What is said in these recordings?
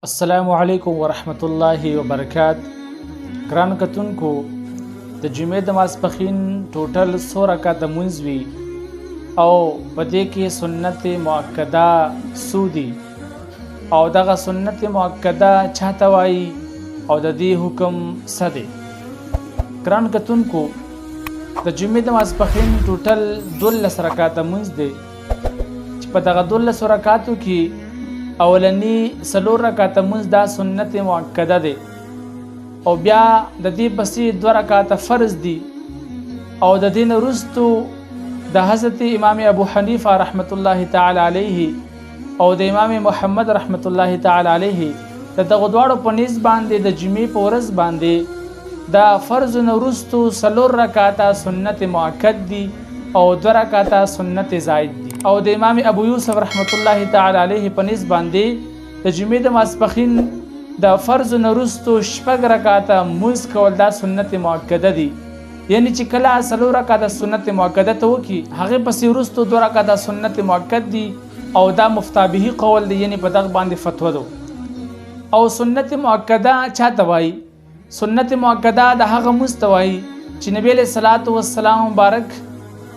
السلام علیکم ورحمت الله وبرکات. ګران کتونکو، د جمعې د ماسپښین ټوټل 100 رکعاته مونځ وي او په دې کې سنت مؤکده څو دي او دغه سنت مؤکده چاته وایي او د دې حکم څه دی. ګران کتونکو، د جمعې د ماسپښین ټوټل 12 رکعاته مونځ دی چې په دغه 12 رکعاتو کې اولنی 4 رکعاته مونځ دا سنت مؤکده دی او بیا د دې پسې 2 رکعاته فرض دي او د دې نه وروستو د حضرت امام ابو حنیفه رحمت الله تعالی علیه او د امام محمد رحمت الله تعالی علیه د دغه دواړو په نسبت باندې د جمعې په ورځ باندې دا فرض نه وروستو 4 رکعاته سنت مؤکد دي او 2 رکعاته سنت زائد دي او د امام ابو یوسف رحمت الله تعالی علیه په نسبت باندې د جمعې د ماسپښین د فرض نه وروستو 6 رکعاته مونځ کول دا سنت مؤکده دي. یعنی چې کله 4 رکعاته سنت مؤکده ته وکړي هغې پسې وروستو 2 رکعاته سنت مؤکد دي او دا مفتابهي قول دی، یعنی په دغه باندې فتوا ده. او سنت مؤکده چاته وایي؟ سنت مؤکده د هغه مونځ ته وایي چې نبی علیه الصلاۃ والسلام مبارک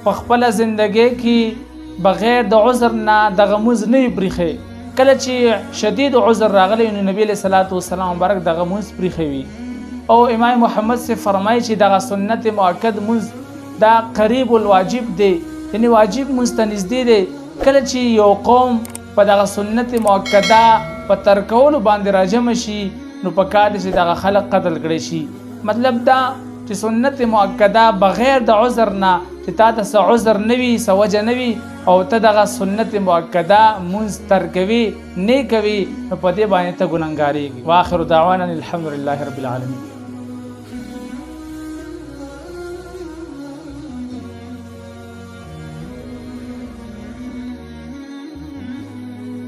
په خپله زندګۍ کې بغیر د عذر نه دغه مونځ نه وي پریښی. کله چې شدید عذر راغلی نو نبی علیه الصلاۃ والسلام مبارک دغه مونځ پریښی وي. او امام محمد سے فرمایي چې دغه سنت مؤکد مونځ دا قریب الواجب دی، یعنی واجب مونځ ته نږدې دی. کله چې یو قوم په دغه سنت مؤکده په ترک کولو باندې راجمع شي نو پکار دی چې دغه خلق قتل کړی شي. مطلب دا چې سنت مؤکده بغیر د عذر نه چې تا ته څه عذر نه وي، څه وجه نه وي او ته دغه سنت مؤکده مونځ ترک کوي نه کوي نو په دې باندې ته ګنهګارېږي. واخر دعوانا الحمد لله رب العالمین.